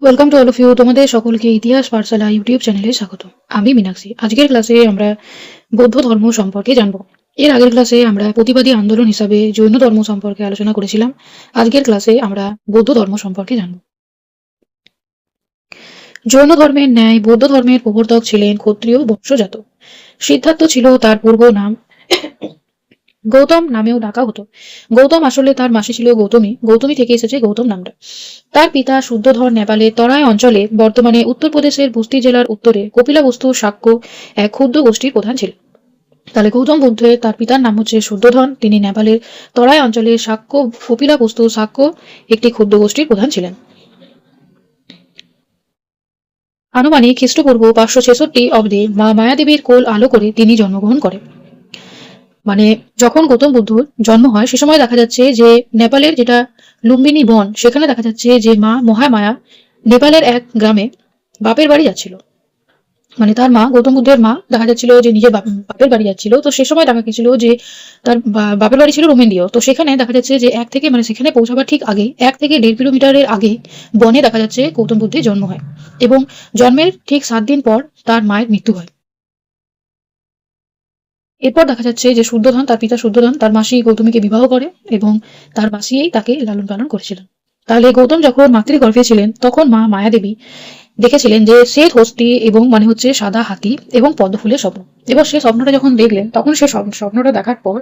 Welcome to all of you. তোমাদের সকলকে ইতিহাস পাঠশালা ইউটিউব চ্যানেলে স্বাগত। আমি মীনাক্ষী। আজকের ক্লাসে আমরা বৌদ্ধ ধর্ম সম্পর্কে জানব। এর আগের ক্লাসে আমরা প্রতিবাদী আন্দোলন হিসাবে জৈন ধর্ম সম্পর্কে আলোচনা করেছিলাম। আজকের ক্লাসে আমরা বৌদ্ধ ধর্ম সম্পর্কে জানব। জৈন ধর্মের ন্যায় বৌদ্ধ ধর্মের প্রবর্তক ছিলেন ক্ষত্রিয় বংশজাত। সিদ্ধার্থ ছিল তার পূর্ব নাম। গৌতম নামেও ডাকা হতো। গৌতম আসলে তার মাসি ছিল গৌতমী। গৌতমী থেকে এসেছে গৌতম নামটা। তার পিতা শুদ্ধোধর নেপালের তরাই অঞ্চলে বর্তমানে উত্তরপ্রদেশের বস্তি জেলার উত্তরে কপিলাবস্তু শাক্য এক ক্ষুদ্র গোষ্ঠীর প্রধান ছিলেন। তাহলে গৌতম বুদ্ধের তার পিতার নাম হচ্ছে শুদ্ধোধন। তিনি নেপালের তরাই অঞ্চলে শাক্য কপিলাবস্তু শাক্য একটি ক্ষুদ্র গোষ্ঠীর প্রধান ছিলেন। আনুমানিক খ্রিস্টপূর্ব 566 অব্দে মা মায়াদেবীর কোল আলো করে তিনি জন্মগ্রহণ করেন। মানে যখন গৌতম বুদ্ধর জন্ম হয় সে সময় দেখা যাচ্ছে যে নেপালের যেটা লুম্বিনী বন, সেখানে দেখা যাচ্ছে যে মা মহামায়া নেপালের এক গ্রামে বাপের বাড়ি যাচ্ছিল। মানে তার মা, গৌতম বুদ্ধের মা, দেখা যাচ্ছিল যে নিজের বাপের বাড়ি যাচ্ছিল। তো সে সময় দেখা গেছিল যে তার বাপের বাড়ি ছিল রোমেন্দ্রিয়। তো সেখানে দেখা যাচ্ছে যে এক থেকে মানে সেখানে পৌঁছাবার ঠিক আগে 1 থেকে 1.5 কিলোমিটারের আগে বনে দেখা যাচ্ছে গৌতম বুদ্ধের জন্ম হয় এবং জন্মের ঠিক 7 দিন পর তার মায়ের মৃত্যু হয়। এরপর দেখা যাচ্ছে যে শুদ্ধোধন, তার পিতা শুদ্ধোধন তার মাসি গৌতমীকে বিবাহ করে এবং তার মাসিই তাকে লালন পালন করেছিলেন। তাহলে গৌতম যখন মাতৃগর্ভে ছিলেন তখন মা মায়াদেবী দেখেছিলেন যে শ্বেত হস্তি এবং মানে হচ্ছে সাদা হাতি এবং পদ্ম ফুলের স্বপ্ন। এবার সেই স্বপ্নটা যখন দেখলেন তখন সেই স্বপ্নটা দেখার পর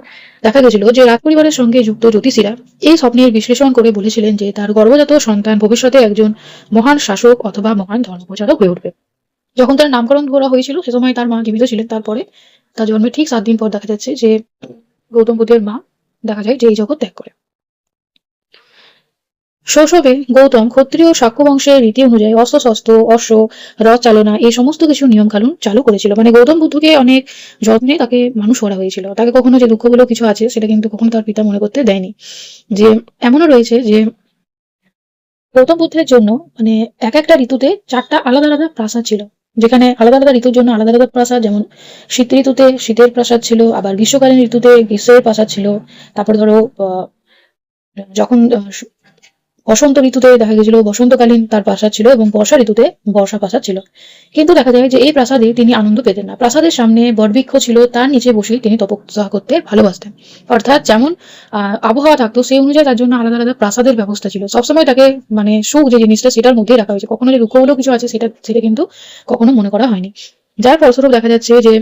দেখা গেছিল যে রাজ পরিবারের সঙ্গে যুক্ত জ্যোতিষীরা এই স্বপ্নের বিশ্লেষণ করে বলেছিলেন যে তার গর্ভজাত সন্তান ভবিষ্যতে একজন মহান শাসক অথবা মহান ধর্মপ্রচারক হয়ে উঠবে। যখন তার নামকরণ করা হয়েছিল সে সময় তার মা জীবিত ছিলেন। তারপরে তার জন্মের ঠিক 7 দিন পর দেখা যাচ্ছে যে গৌতম বুদ্ধের মা দেখা যায় যে এই জগৎ ত্যাগ করে। শৈশবে গৌতম ক্ষত্রিয় শাক্য বংশের রীতি অনুযায়ী অস্ত্র শস্ত্র, অশ্ব, রথ চালনা এই সমস্ত কিছু নিয়ম কানুন চালু করেছিল। মানে গৌতম বুদ্ধকে অনেক যত্নে তাকে মানুষ করা হয়েছিল। তাকে কখনো যে দুঃখ বলে কিছু আছে সেটা কিন্তু কখনো তার পিতা মনে করতে দেয়নি। যে এমনও রয়েছে যে গৌতম বুদ্ধের জন্য মানে এক একটা ঋতুতে 4টা আলাদা আলাদা প্রাসাদ ছিল, যেখানে আলাদা আলাদা ঋতুর জন্য আলাদা আলাদা প্রাসাদ। যেমন শীত ঋতুতে শীতের প্রাসাদ ছিল, আবার গ্রীষ্মকালীন ঋতুতে গ্রীষ্মের প্রাসাদ ছিল। তারপর ধরো যখন বসন্ত ঋতুতে দেখা গেছিল বসন্তকালীন তার প্রাসাদ ছিল এবং বর্ষা ঋতুতে বর্ষা প্রাসাদ ছিল। কিন্তু দেখা যায় যে এই প্রাসাদে তিনি আনন্দ পেতেন না। প্রাসাদের সামনে বটবৃক্ষ ছিল, তার নিচে বসেই তিনি তপস্যা করতে ভালোবাসতেন। অর্থাৎ যেমন আবহাওয়া থাকতো সেই অনুযায়ী তার জন্য আলাদা আলাদা প্রাসাদের ব্যবস্থা ছিল। সবসময় তাকে মানে সুখ যে জিনিসটা সেটার মধ্যেই রাখা হয়েছে, কখনো যে দুঃখ হলেও কিছু আছে সেটা কিন্তু কখনো মনে করা হয়নি। যার ফলস্বরূপ দেখা যাচ্ছে যে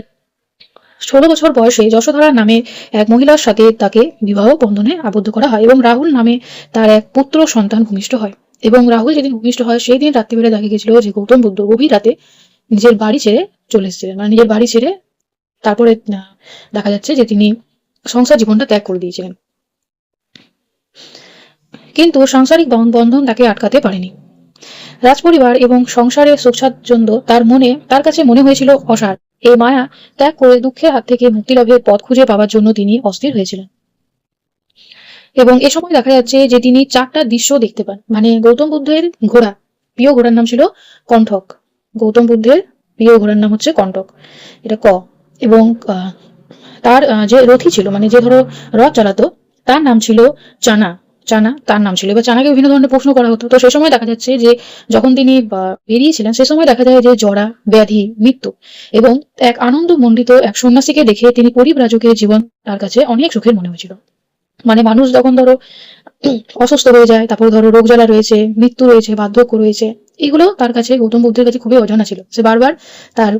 16 বছর বয়সে যশোধরা নামে এক মহিলার সাথে তাকে বিবাহ বন্ধনে আবদ্ধ করা হয় এবং রাহুল নামে তার এক পুত্র সন্তান ভূমিষ্ঠ হয়। এবং রাহুল যেদিন ভূমিষ্ঠ হয় সেই দিন রাত্রিবেলা দেখা গেছিল যে গৌতম বুদ্ধ গভীর রাতে নিজের বাড়ি ছেড়ে চলে এসেছিলেন। মানে নিজের বাড়ি ছেড়ে তারপরে দেখা যাচ্ছে যে তিনি সংসার জীবনটা ত্যাগ করে দিয়েছিলেন। কিন্তু সাংসারিক বন্ধন তাকে আটকাতে পারেনি। রাজপরিবার এবং সংসারের সুখস্বাচ্ছন্দ্য তার কাছে মনে হয়েছিল অসার। এই মায়া ত্যাগ করে দুঃখের হাত থেকে মুক্তিলাভের পথ খুঁজে পাওয়ার জন্য তিনি অস্থির হয়েছিলেন। এবং এ সময় দেখা যাচ্ছে যে তিনি 4টা দৃশ্য দেখতে পান। মানে গৌতম বুদ্ধের ঘোড়া, প্রিয় ঘোড়ার নাম ছিল কণ্ঠক। গৌতম বুদ্ধের প্রিয় ঘোড়ার নাম হচ্ছে কণ্ঠক, এটা ক। এবং তার যে রথী ছিল, মানে যে ধরো রথ চালাতো, তার নাম ছিল চানা। চানা তার নাম ছিল। এবার চানাকে বিভিন্ন ধরনের প্রশ্ন করা হতো। তো সে সময় দেখা যাচ্ছে যে যখন তিনি বেরিয়েছিলেন সে সময় দেখা যায় যে জরা, ব্যাধি, মৃত্যু এবং এক আনন্দ মণ্ডিত এক সন্ন্যাসীকে দেখে তিনি পরিব্রাজকের জীবন তার কাছে অনেক সুখের মনে হয়েছিল। মানে মানুষ যখন ধরো অসুস্থ হয়ে যায়, তারপর ধরো রোগ জ্বালা রয়েছে, মৃত্যু রয়েছে, বার্ধক্য রয়েছে, এগুলো তার কাছে গৌতম বুদ্ধের কাছে খুবই অজানা ছিল। সে বারবার তার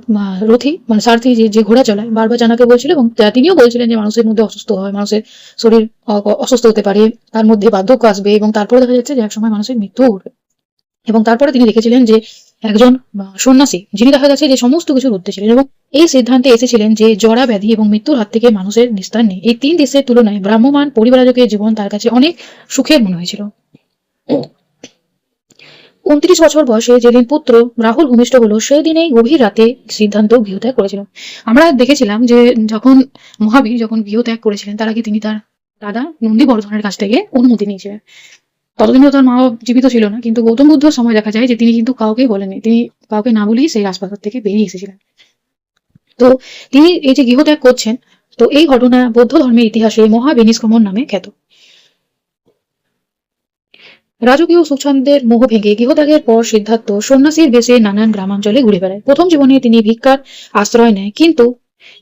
রথী মানে সারথী যে ঘোড়া চলায় বারবার জানাকে বলছিল এবং তিনিও বলছিলেন যে মানুষের মধ্যে অসুস্থ হয়, মানুষের শরীর অসুস্থ হতে পারে, তার মধ্যে বার্ধক্য আসবে এবং তারপরে দেখা যাচ্ছে যে একসময় মানুষের মৃত্যু ঘটবে। এবং তারপরে তিনি দেখেছিলেন যে একজন সন্ন্যাসী যিনি দেখা যাচ্ছে যে সমস্ত কিছুর ঊর্ধ্বে ছিলেন এবং এই সিদ্ধান্তে এসেছিলেন যে জরা, ব্যাধি এবং মৃত্যুর হাত থেকে মানুষের নিস্তার নেই। এই 3 দেশের তুলনায় ভ্রাম্যমান পরিব্রাজকের জীবন তার কাছে অনেক সুখের মনে হয়েছিল। 29 বছর বয়সে যেদিন পুত্র রাহুল ভূমিষ্ঠ হলো সেই দিনেই গভীর রাতে সিদ্ধান্ত গৃহত্যাগ করেছিল। আমরা দেখেছিলাম যে যখন মহাবীর যখন গৃহত্যাগ করেছিলেন তার আগে তিনি তার দাদা নন্দীবর্ধনের কাছ থেকে অনুমতি নিয়েছিলেন। ততদিনও তার মা জীবিত ছিল না, কিন্তু গৌতম বুদ্ধর সময় দেখা যায় যে তিনি কিন্তু কাউকে বলেননি। তিনি কাউকে না বলেই সেই রাজপ্রাসাদ থেকে বেরিয়ে এসেছিলেন। তো তিনি এই যে গৃহত্যাগ করছেন, তো এই ঘটনা বৌদ্ধ ধর্মের ইতিহাসে মহাবিনিষ্ক্রমণ নামে খ্যাত। রাজকীয় সুখছন্দের মোহ ভেঙে গৃহত্যাগের পর সিদ্ধার্থ সন্ন্যাসীর বেশে নানান গ্রামাঞ্চলে ঘুরে বেড়ায়। প্রথম জীবনে তিনি ভিক্ষার আশ্রয় নেয়, কিন্তু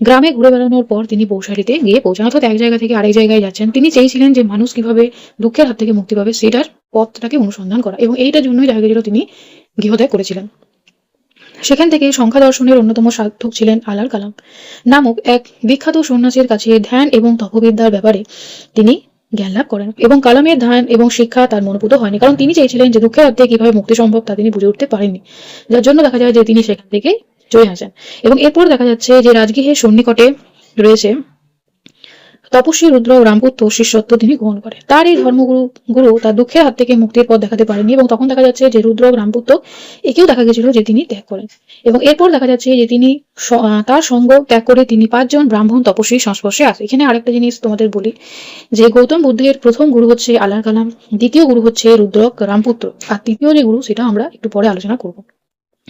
গ্রামে ঘুরে বেড়ানোর পর তিনি পৌষালিতে গিয়ে পৌঁছান, অর্থাৎ এক জায়গা থেকে আরেক জায়গায় যাচ্ছেন। তিনি চেয়েছিলেন যে মানুষ কিভাবে দুঃখের হাত থেকে মুক্তি পাবে সেটার পথটাকে অনুসন্ধান করা, এবং এইটার জন্যই দেখা গেছিল তিনি গৃহত্যাগ করেছিলেন। সেখান থেকে সংখ্যা দর্শনের অন্যতম সাধক ছিলেন আলার কালাম নামক এক বিখ্যাত সন্ন্যাসীর কাছে ধ্যান এবং তপবিদ্যার ব্যাপারে তিনি জ্ঞান লাভ করেন, এবং কালামের ধ্যান এবং শিক্ষা তার মনোপুত হয়নি, কারণ তিনি চেয়েছিলেন যে দুঃখের হাত থেকে কিভাবে মুক্তি সম্ভব তা তিনি বুঝে উঠতে পারেননি, যার জন্য দেখা যায় যে তিনি সেখান থেকে চলে আসেন। এবং এরপর দেখা যাচ্ছে যে রাজগৃহের সন্নিকটে রয়েছে তপস্বী রুদ্র রামপুত্র শিষ্যত্ব তিনি গ্রহণ করেন। তার এই ধর্মগুরু তার দুঃখের হাত থেকে মুক্তির পথ দেখাতে পারেনি, এবং তখন দেখা যাচ্ছে যে রুদ্র রামপুত্র একেও দেখা গেছিল যে তিনি ত্যাগ করেন। এবং এরপর দেখা যাচ্ছে যে তিনি তার সঙ্গ ত্যাগ করে তিনি 5 জন ব্রাহ্মণ তপস্বীর সংস্পর্শে আসে। এখানে আরেকটা জিনিস তোমাদের বলি, যে গৌতম বুদ্ধের প্রথম গুরু হচ্ছে আলার কালাম, দ্বিতীয় গুরু হচ্ছে রুদ্রক রামপুত্র, আর তৃতীয় যে গুরু সেটা আমরা একটু পরে আলোচনা করব।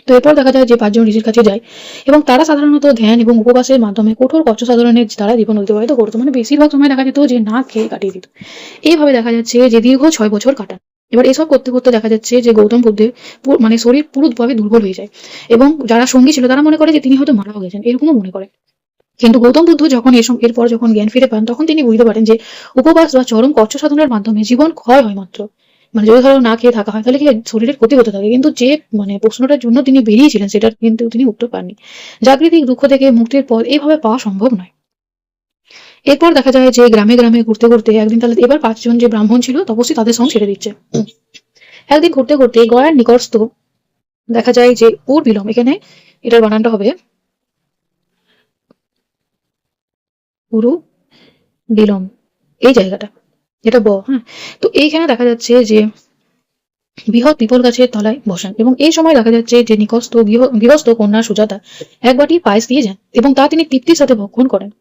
তো এরপর দেখা যায় যে 5 জন ঋষির কাছে যায়, এবং তারা সাধারণত ধ্যান এবং উপবাসের মাধ্যমে কঠোর কষ্ট সাধনের দ্বারা জীবন অতিবাহিত করতো, মানে বেশিরভাগ সময় দেখা যেত যে না খেয়ে কাটিয়ে দিত। এইভাবে দেখা যাচ্ছে যে দীর্ঘ 6 বছর কাটান। এবার এসব করতে করতে দেখা যাচ্ছে যে গৌতম বুদ্ধের মানে শরীর পুরোভাবে দুর্বল হয়ে যায়, এবং যারা সঙ্গী ছিল তারা মনে করে যে তিনি হয়তো মারাও গেছেন, এরকমও মনে করে। কিন্তু গৌতম বুদ্ধ যখন এরপর যখন জ্ঞান ফিরে পান, তখন তিনি বুঝতে পারেন যে উপবাস বা চরম কষ্ট সাধনের মাধ্যমে জীবন ক্ষয় হয় মাত্র, মানে যদি ধরো না খেয়ে থাকা হয় তাহলে কি শরীরের ক্ষতি হতে থাকে, কিন্তু যে মানে প্রশ্নটার জন্য তিনি বেরিয়েছিলেন সেটার কিন্তু তিনি উত্তর পাননি। জাগৃতিক দুঃখ থেকে মুক্তির পথ এইভাবে পাওয়া সম্ভব নয়। এরপর দেখা যায় যে গ্রামে গ্রামে ঘুরতে ঘুরতে একদিন, তাহলে এবার 5 জন যে ব্রাহ্মণ ছিল তপস্বী তাদের সঙ্গে ছেড়ে দিচ্ছে। একদিন ঘুরতে ঘুরতে গয়ার নিকটস্থ দেখা যায় যে বিলম, এখানে এটার বানানটা হবে পুরু বিলম, এই জায়গাটা, এটা হ্যাঁ। তো এইখানে দেখা যাচ্ছে যে বৃহৎ পিপল গাছের তলায় বসেন, এবং এই সময় দেখা যাচ্ছে যে নিকটস্থ গৃহস্থ কন্যা সুজাতা এক বাটি পায়েস দিয়ে যান, এবং তা তিনি তৃপ্তির সাথে ভক্ষণ করেন।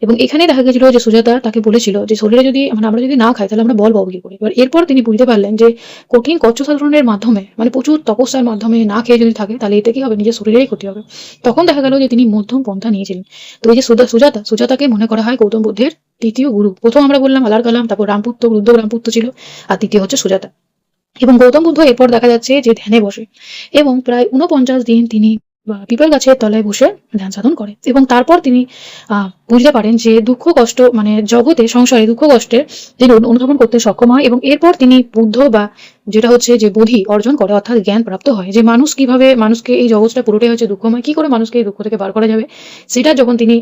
এবং এখানে দেখা গেছিল যে সুজাতা তাকে বলেছিল যে শরীরে যদি মানে আমরা যদি না খাই তাহলে আমরা বল পাবো কি করে। এবার এরপর তিনি বুঝতে পারলেন যে কঠিন কচ্ছ সাধনের মাধ্যমে, মানে প্রচুর তপস্যার মাধ্যমে না খেয়ে যদি থাকে তাহলে এতে কি হবে, নিজের শরীরেরই ক্ষতি হবে। তখন দেখা গেল যে তিনি মধ্যম পন্থা নিয়েছিলেন। তো এই যে সুজাতাকে মনে করা হয় গৌতম বুদ্ধের তৃতীয় গুরু। প্রথম আমরা বললাম আলার কালাম, তারপর রামপুত্র রুদ্র রামপুত্র ছিল, আর তৃতীয় হচ্ছে সুজাতা। এবং গৌতম বুদ্ধ এরপর দেখা যাচ্ছে যে ধ্যানে বসে, এবং প্রায় 49 দিন তিনি পিপল গাছের তলায় বসে ধ্যান সাধন করে, এবং তারপর তিনি বুঝতে পারেন যে দুঃখ কষ্ট মানে জগতে সংসারে দুঃখ কষ্টের তিনি অনুধাবন করতে সক্ষম হয়, এবং এরপর তিনি বুদ্ধ বা যেটা হচ্ছে যে বোধি অর্জন করে, অর্থাৎ জ্ঞান প্রাপ্ত হয়, যে মানুষ কিভাবে মানুষকে এই জগৎটা পুরোটাই হচ্ছে দুঃখময়, কি করে মানুষকে এই দুঃখ থেকে বার করা যাবে সেটা যখন তিনি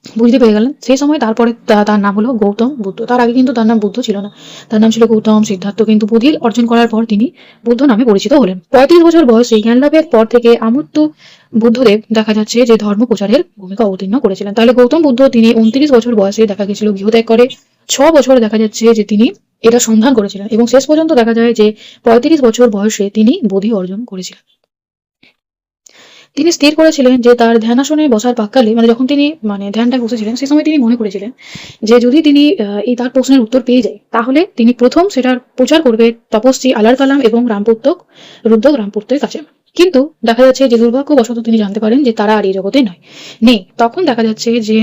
বুঝতে পেরে গেলেন, সেই সময় তারপরে তার নাম হলো গৌতম বুদ্ধ। তার আগে কিন্তু তার নাম বুদ্ধ ছিল না, তার নাম ছিল গৌতম সিদ্ধার্থ, কিন্তু বুদ্ধি অর্জন করার পর তিনি বুদ্ধ নামে পরিচিত হলেন। 35 বছর বয়সে জ্ঞান লাভের পর থেকে আমৃত্যু বুদ্ধদেব দেখা যাচ্ছে যে ধর্ম প্রচারের ভূমিকা অবতীর্ণ করেছিলেন। তাহলে গৌতম বুদ্ধ তিনি 29 বছর বয়সে দেখা গেছিল গৃহত্যাগ করে, 6 বছর দেখা যাচ্ছে যে তিনি এটা সন্ধান করেছিলেন, এবং শেষ পর্যন্ত দেখা যায় যে 35 বছর বয়সে তিনি বোধি অর্জন করেছিলেন। তিনি স্থির করেছিলেন যে তার ধ্যানাসনে বসার প্রাক্কালে, মানে যখন তিনি মানে ধ্যানটা বসেছিলেন সেই সময় তিনি মনে করেছিলেন যে যদি তিনি এই তার প্রশ্নের উত্তর পেয়ে যায় তাহলে তিনি প্রথম সেটার প্রচার করবে তপস্বী আলার কালাম এবং রামপুত্র রুদ্র রামপুত্রের কাছে। কিন্তু দেখা যাচ্ছে যে দুর্ভাগ্যবশত তিনি জানতে পারেন যে তারা আর এই জগতে নেই। তখন দেখা যাচ্ছে যে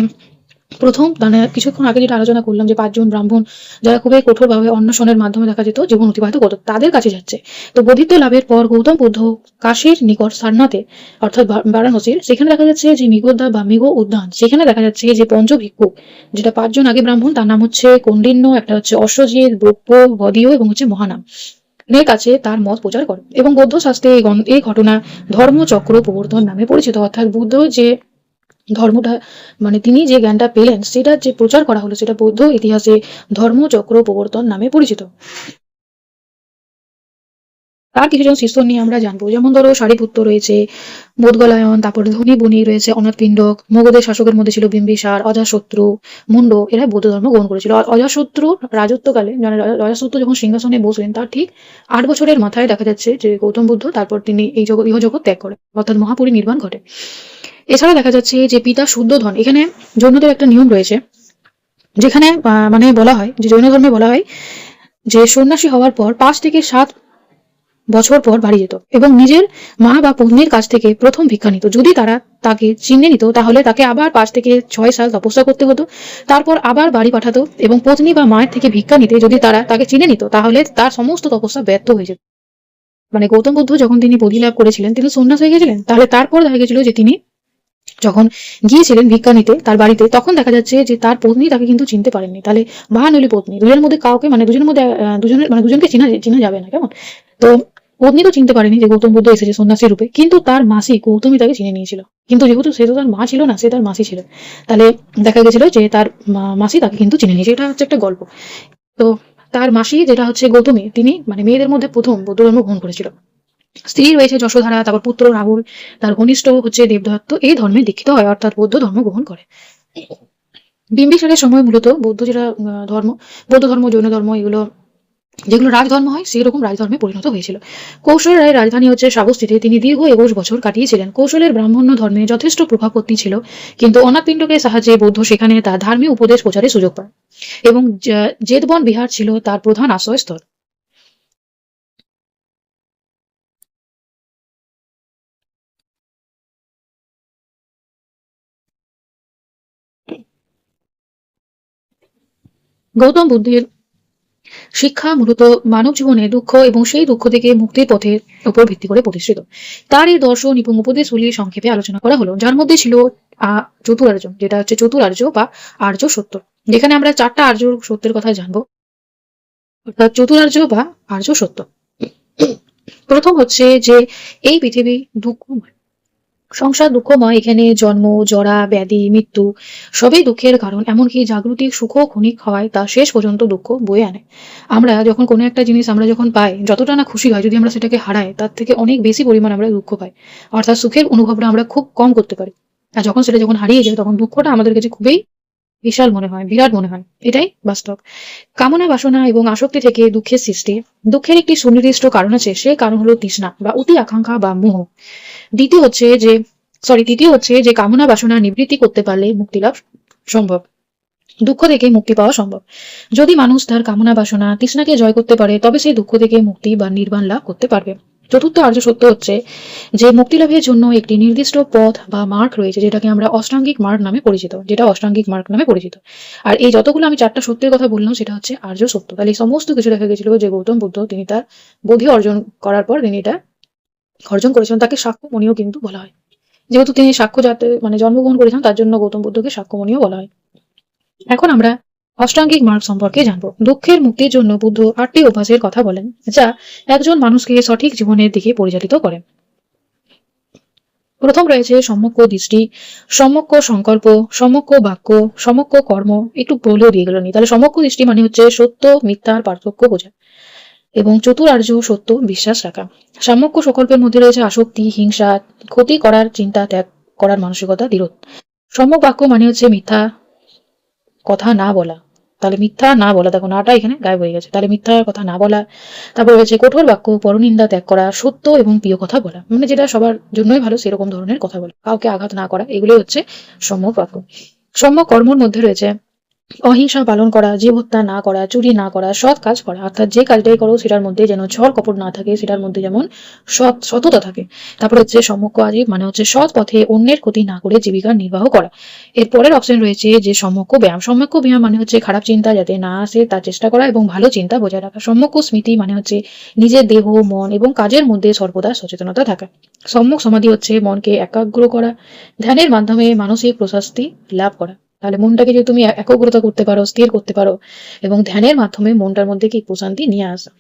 প্রথম মানে কিছুক্ষণ আগে যেটা আলোচনা করলাম যে 5 জন ব্রাহ্মণ যারা খুবই কঠোরভাবে অন্বেষণের মাধ্যমে দেখা যেত জীবন অতিবাহিত করতো, তাদের কাছে যাচ্ছে। তো বোধিত্ব লাভের পর গৌতম বুদ্ধ কাশীর নিকট সারনাথে অর্থাৎ বারাণসীর, সেখানে দেখা যাচ্ছে যে মৃগোদ্যা বা মৃগ উদ্যান, সেখানে দেখা যাচ্ছে যে পঞ্চভিক্ষু যেটা 5 জন আগে ব্রাহ্মণ, তার নাম হচ্ছে কৌন্ডিন্য, একটা হচ্ছে অশ্বজিৎ, ব্রহ্ম, বদীয় এবং হচ্ছে মহানাম এর কাছে তার মত প্রচার করে। এবং বৌদ্ধ শাস্ত্রে এই ঘটনা ধর্মচক্র প্রবর্তন নামে পরিচিত, অর্থাৎ বুদ্ধ যে ধর্মটা মানে তিনি যে জ্ঞানটা পেলেন সেটা যে প্রচার করা হলো সেটা বৌদ্ধ ইতিহাসে ধর্মচক্র প্রবর্তন নামে পরিচিত। তার কিছুজন শিষ্য নিয়ে আমরা জানবো, যেমন ধরো সারিপুত্র রয়েছে, বোধগলায়ন, তারপরে ধনী বনি রয়েছে, অনাথপিণ্ডক, মগধের শাসকের মধ্যে ছিল বিম্বিসার, অজাশত্রু, মুন্ড, এরা বৌদ্ধ ধর্ম গ্রহণ করেছিল। অজাশত্রু রাজত্বকালে মানে অজাশত্রু যখন সিংহাসনে বসলেন তার ঠিক 8 বছরের মাথায় দেখা যাচ্ছে যে গৌতম বুদ্ধ তারপর তিনি এই ইহজগৎ ত্যাগ করেন, অর্থাৎ মহাপরিনির্বাণ ঘটে। এছাড়া দেখা যাচ্ছে যে পিতা শুদ্ধোধন, এখানে জৈনদের একটা নিয়ম রয়েছে যেখানে মানে বলা হয় যে জৈন ধর্মে বলা হয় যে সন্ন্যাসী হওয়ার পর 5 থেকে 7 বছর পর বাড়ি যেত এবং নিজের মা বা পত্নীর কাছ থেকে প্রথম ভিক্ষা নিত। যদি তারা তাকে চিনে নিত তাহলে তাকে আবার 5 থেকে 6 সাল তপস্যা করতে হতো, তারপর আবার বাড়ি পাঠাতো এবং পত্নী বা মায়ের থেকে ভিক্ষা নিতে যদি তারা তাকে চিনে নিত তাহলে তার সমস্ত তপস্যা ব্যর্থ হয়ে যেত। মানে গৌতম বুদ্ধ যখন তিনি বোধি লাভ করেছিলেন, তিনি সন্ন্যাস হয়ে গেছিলেন, তাহলে তারপর দেখা গেছিল যে তিনি যখন গিয়েছিলেন ভিক্ষা নিতে তার বাড়িতে, তখন দেখা যাচ্ছে যে তার পত্নী তাকে কিন্তু চিনতে পারেননি। তাহলে মা নইলে পত্নী, দুজনের মধ্যে কাউকে, মানে দুজনের মধ্যে দুজনের মানে দুজনকে চেনা চেনা যাবে না, কেমন? তো পত্নী তো চিনতে পারেনি যে গৌতম বুদ্ধ এসেছে সন্ন্যাসী রূপে, কিন্তু তার মাসি গৌতমী তাকে চিনে নিয়েছিল। কিন্তু যেহেতু সে তো তার মা ছিল না, সে তার মাসি ছিল, তাহলে দেখা গেছিল যে তার মাসি তাকে কিন্তু চিনে নিয়েছে। এটা হচ্ছে একটা গল্প। তো তার মাসি যেটা হচ্ছে গৌতমী, তিনি মানে মেয়েদের মধ্যে প্রথম বৌদ্ধ ধর্ম গ্রহণ করেছিল। স্ত্রী রয়েছে যশোধারা, তারপর পুত্র রাহুল, তার ঘনিষ্ঠ হচ্ছে দেবদত্ত, এই ধর্মে দীক্ষিত হয়, অর্থাৎ বৌদ্ধ ধর্ম গ্রহণ করে। বিম্বিসারের সময় মূলত বৌদ্ধ যেটা ধর্ম, বৌদ্ধ ধর্ম, জৈন ধর্ম, এগুলো যেগুলো রাজধর্ম হয় সেই রকম রাজধর্মে পরিণত হয়েছিল। কৌশল রায়ের রাজধানী হচ্ছে শ্রাবস্তিতে তিনি দীর্ঘ 21 বছর কাটিয়েছিলেন। কৌশলের ব্রাহ্মণ্য ধর্মে যথেষ্ট প্রভাবপত্তি ছিল, কিন্তু অনাথপিণ্ডকের সাহায্যে বৌদ্ধ সেখানে তার ধার্মিক উপদেশ প্রচারের সুযোগ পায় এবং জেতবন বিহার ছিল তার প্রধান আশ্রয়স্থল। গৌতম বুদ্ধের শিক্ষা মূলত মানব জীবনে দুঃখ এবং সেই দুঃখ থেকে মুক্তির পথের উপর ভিত্তি করে প্রতিষ্ঠিত। তার এই দর্শন এবং উপদেশগুলি সংক্ষেপে আলোচনা করা হলো, যার মধ্যে ছিল চতুরার্য, যেটা হচ্ছে চতুরার্য বা আর্য সত্য, যেখানে আমরা 4টা আর্য সত্যের কথা জানবো, অর্থাৎ চতুরার্য বা আর্য সত্য। প্রথম হচ্ছে যে এই পৃথিবী দুঃখময়, সংসার দুঃখময়, এখানে জন্ম, জরা, ব্যাধি, মৃত্যু সবই দুঃখের কারণ। এমনকি জাগৃতিক সুখও ক্ষণিক হয়, তা শেষ পর্যন্ত দুঃখ বয়ে আনে। আমরা যখন কোনো একটা জিনিস আমরা যখন পাই, যতটা না খুশি হয়, যদি আমরা সেটাকে হারাই তার থেকে অনেক বেশি পরিমাণ আমরা দুঃখ পাই, অর্থাৎ সুখের অনুভবটা আমরা খুব কম করতে পারি। আর যখন সেটা যখন হারিয়ে যায় তখন দুঃখটা আমাদের কাছে খুবই বিশাল মনে হয়, বিরাট মনে হয়। এটাই বাস্তব। কামনা, বাসনা এবং আসক্তি থেকে দুঃখের সৃষ্টি। দুঃখের একটি সুনির্দিষ্ট কারণ আছে, সে কারণ হলো তৃষ্ণা বা অতি আকাঙ্ক্ষা বা মোহ। তৃতীয় হচ্ছে যে কামনা বাসনা নিবৃত্তি করতে পারলে মুক্তি লাভ সম্ভব, দুঃখ থেকে মুক্তি পাওয়া সম্ভব। যদি মানুষ তার কামনা বাসনা তৃষ্ণাকে জয় করতে পারে তবে সে দুঃখ থেকে মুক্তি বা নির্বাণ লাভ করতে পারবে। চতুর্থ আর্য সত্য হচ্ছে যে মুক্তি লাভের জন্য একটি নির্দিষ্ট পথ বা মার্গ রয়েছে, যেটাকে আমরা অষ্টাঙ্গিক মার্গ নামে পরিচিত। আর এই যতগুলো আমি 4টা সত্যের কথা বললাম সেটা হচ্ছে আর্য সত্য। তাহলে এই সমস্ত কিছু দেখা গেছিল যে গৌতম বুদ্ধ তিনি তার বোধি অর্জন করার পর তিনি এটা অর্জন করেছিলেন। তাকে সাক্ষ্যমণিও কিন্তু বলা হয়, যেহেতু তিনি সাক্ষ্য জাতে মানে জন্মগ্রহণ করেছেন, তার জন্য গৌতম বুদ্ধকে সাক্ষ্যমণিও বলা হয়। এখন আমরা অষ্টাঙ্গিক মার্গ সম্পর্কে জানবো। দুঃখের মুক্তির জন্য বুদ্ধ 8টি অভ্যাসের কথা বলেন, যা একজন মানুষকে সঠিক জীবনের দিকে পরিচালিত করে। প্রথম রয়েছে সম্যক দৃষ্টি, সম্যক সংকল্প, সম্যক বাক্য, সম্যক কর্ম। একটু বলেও দিয়ে গেল নি। তাহলে সম্যক দৃষ্টি মানে হচ্ছে সত্য মিথ্যার পার্থক্য বোঝা, এবং চতুরার্য সত্য বিশ্বাস রাখা। সাম্যক সংকল্পের মধ্যে রয়েছে আসক্তি, হিংসা, ক্ষতি করার চিন্তা ত্যাগ করার মানসিকতা দৃঢ়। সম্যক বাক্য মানে হচ্ছে মিথ্যা কথা না বলা। তাহলে মিথ্যা না বলা, দেখো নাটা এখানে গায়েব হয়ে গেছে, তাহলে মিথ্যা কথা না বলা। তারপর রয়েছে কঠোর বাক্য, পরনিন্দা ত্যাগ করা, সত্য এবং প্রিয় কথা বলা, মানে যেটা সবার জন্যই ভালো সেরকম ধরনের কথা বলা, কাউকে আঘাত না করা, এগুলোই হচ্ছে সম্যক বাক্য। সম্যক কর্মর মধ্যে রয়েছে অহিংসা পালন করা, জীব হত্যা না করা, চুরি না করা, সৎ কাজ করা, অর্থাৎ যে কাজটাই করো সেটার মধ্যে যেন ছল কপট না থাকে, সেটার মধ্যে যেমন সততা থাকে। তারপর হচ্ছে সম্যক আজীব মানে হচ্ছে সৎ পথে অন্যের ক্ষতি না করে জীবিকা নির্বাহ করা। এর পরের অপশন রয়েছে যে সম্যক ব্যায়াম। সম্যক ব্যায়াম মানে হচ্ছে খারাপ চিন্তা যাতে না আসে তার চেষ্টা করা এবং ভালো চিন্তা বজায় রাখা। সম্যক স্মৃতি মানে হচ্ছে নিজের দেহ, মন এবং কাজের মধ্যে সর্বদা সচেতনতা থাকা। সম্যক সমাধি হচ্ছে মনকে একাগ্র করা, ধ্যানের মাধ্যমে মানসিক প্রশান্তি লাভ করা। তাহলে মনটাকে যদি তুমি একাগ্রতা করতে পারো, স্থির করতে পারো, এবং ধ্যানের মাধ্যমে মনটার মধ্যে কি প্রশান্তি নিয়ে আসা।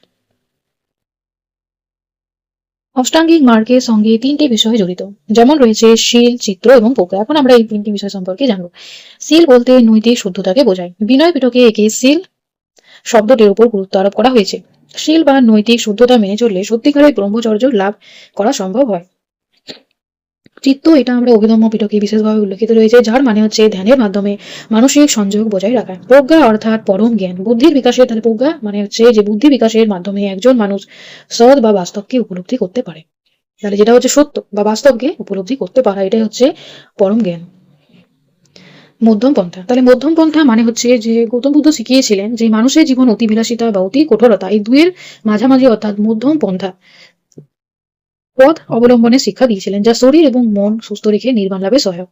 অষ্টাঙ্গিক মার্গের সঙ্গে 3টি বিষয় জড়িত, যেমন রয়েছে শীল, চিত্র এবং প্রজ্ঞা। এখন আমরা এই 3টি বিষয় সম্পর্কে জানবো। শীল বলতে নৈতিক শুদ্ধতাকে বোঝায়। বিনয় পিটকে একে শীল শব্দটির উপর গুরুত্ব আরোপ করা হয়েছে। শীল বা নৈতিক শুদ্ধতা মেনে চললে সত্যিকারের ব্রহ্মচর্য লাভ করা সম্ভব হয়। চিত্ত, এটা আমরা অভিধম্ম পিটকে বিশেষভাবে উল্লেখিত রয়েছে, যার মানে হচ্ছে ধ্যানের মাধ্যমে মানসিক সংযোগ বজায় রাখা। প্রজ্ঞা অর্থাৎ পরম জ্ঞান, বুদ্ধির বিকাশের, তাহলে প্রজ্ঞা মানে হচ্ছে যে বুদ্ধি বিকাশের মাধ্যমে একজন মানুষ সৎ বা বাস্তবকে উপলব্ধি করতে পারে। তাহলে যেটা হচ্ছে সত্য বা বাস্তবকে উপলব্ধি করতে পারা, এটাই হচ্ছে পরম জ্ঞান। মধ্যম পন্থা, তাহলে মধ্যম পন্থা মানে হচ্ছে যে গৌতম বুদ্ধ শিখিয়েছিলেন যে মানুষের জীবন অতি বিলাসিতা বা অতি কঠোরতা এই দুয়ের মাঝামাঝি, অর্থাৎ মধ্যম পন্থা পথ অবলম্বনের শিক্ষা দিয়েছিলেন, যা শরীর এবং মন সুস্থ রেখে নির্বাণ লাভে সহায়ক।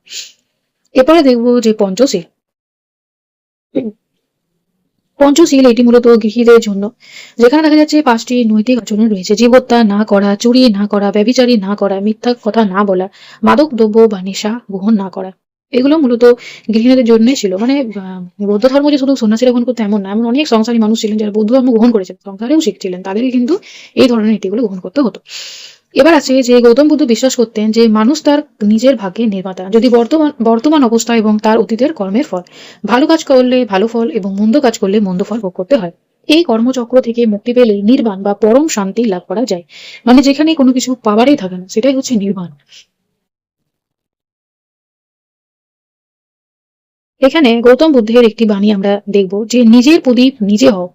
এরপরে দেখবো যে পঞ্চশীল। পঞ্চশীল এটি মূলত গৃহীদের জন্য, যেখানে দেখা যাচ্ছে 5টি নৈতিক আচরণ রয়েছে: জীবহত্যা না করা, চুরি না করা, ব্যভিচারী না করা, মিথ্যা কথা না বলা, মাদক দ্রব্য বা নেশা গ্রহণ না করা। এগুলো মূলত গৃহিণীদের জন্যই ছিল। মানে বৌদ্ধ ধর্ম যে শুধু সন্ন্যাসীরা গ্রহণ করতে এমন না, এমন অনেক সংসারী মানুষ ছিলেন যারা বৌদ্ধ ধর্ম গ্রহণ করেছিলেন, সংসারেও শিখছিলেন, তাদেরকে কিন্তু এই ধরনের নীতিগুলো গ্রহণ করতে হতো। এবার আছে যে গৌতম বুদ্ধ বিশ্বাস করতেন যে মানুষ তার নিজের ভাগ্যের নির্মাতা, যদি বর্তমান অবস্থা এবং তার অতীতের কর্মের ফল, ভালো কাজ করলে ভালো ফল এবং মন্দ কাজ করলে মন্দ ফল ভোগ করতে হয়। এই কর্মচক্র থেকে মুক্তি পেলে নির্বাণ বা পরম শান্তি লাভ করা যায়। মানে যেখানে কোনো কিছু পাওয়ারই থাকে না, সেটাই হচ্ছে নির্বাণ। এখানে গৌতম বুদ্ধের একটি বাণী আমরা দেখব যে নিজের প্রদীপ নিজে হও,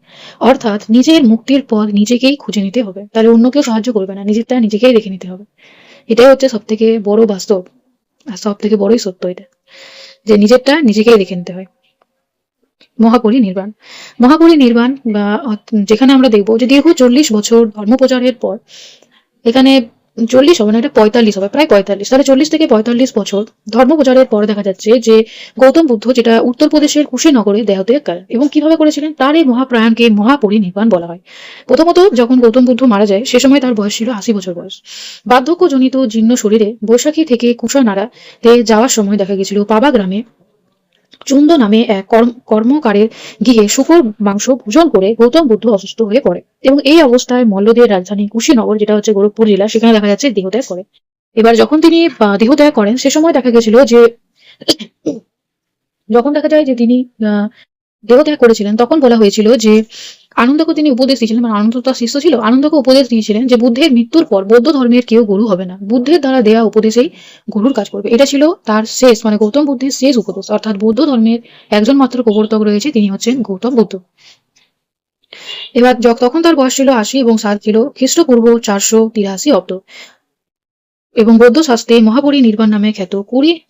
অর্থাৎ নিজের মুক্তির পথ নিজেকেই খুঁজে নিতে হবে, তাহলে অন্য কেউ সাহায্য করবে না, নিজেরটা নিজেকেই দেখে নিতে হবে। এটাই হচ্ছে সব থেকে বড় বাস্তব আর সব থেকে বড়ই সত্য এটা, যে নিজেরটা নিজেকেই দেখে নিতে হয়। মহাপরিনির্বাণ। মহাপরিনির্বাণ বা যেখানে আমরা দেখবো যে দীর্ঘ 40 বছর ধর্মপ্রচারের পর, এখানে 40 হবে না, এটা 45 হবে, প্রায় 45, তাহলে 40 থেকে 45 বছর ধর্মপ্রচারের পর দেখা যাচ্ছে যে গৌতম বুদ্ধ, যেটা উত্তরপ্রদেশের কুশীনগরে দেহত্যাগ করেন। এবং কিভাবে করেছিলেন, তার এই মহাপ্রয়াণকে মহাপরিনির্বাণ বলা হয়। প্রথমত যখন গৌতম বুদ্ধ মারা যায় সে সময় তার বয়স ছিল 80 বছর বয়স। বার্ধক্যজনিত জীর্ণ শরীরে বৈশাখী থেকে কুশানাড়াতে যাওয়ার সময় দেখা গেছিল পাবা গ্রামে চুন্দ নামে এক কর্মকারের গৃহে শূকর মাংস ভোজন করে গৌতম বুদ্ধ অসুস্থ হয়ে পড়ে, এবং এই অবস্থায় মল্লদের রাজধানী কুশীনগর, যেটা হচ্ছে গোরখপুর জেলা, সেখানে দেখা যাচ্ছে দেহত্যাগ করে। এবার যখন তিনি দেহত্যাগ করেন সে সময় দেখা গেছিল যে যখন দেখা যায় যে তিনি দেহত্যাগ করেছিলেন, তখন বলা হয়েছিল যে আনন্দকে তিনি উপদেশ দিয়েছিলেন, মানে আনন্দ তার শিষ্য ছিল, আনন্দকে উপদেশ দিয়েছিলেন যে বুদ্ধের মৃত্যুর পর বৌদ্ধ ধর্মের কেউ গুরু হবে না, বুদ্ধের দ্বারা দেয়া উপদেশেই গুরুর কাজ করবে। এটা ছিল তার শেষ, মানে গৌতম বুদ্ধের শেষ উপদেশ, অর্থাৎ বৌদ্ধ ধর্মের একজন মাত্র প্রবর্তক রয়েছে, তিনি হচ্ছেন গৌতম বুদ্ধ। এবার তখন তার বয়স ছিল 80 এবং সাল ছিল খ্রিস্টপূর্ব 483 অব্দ। এবং বৌদ্ধ শাস্ত্রে মহাপরিনির্বাণ নামে খ্যাত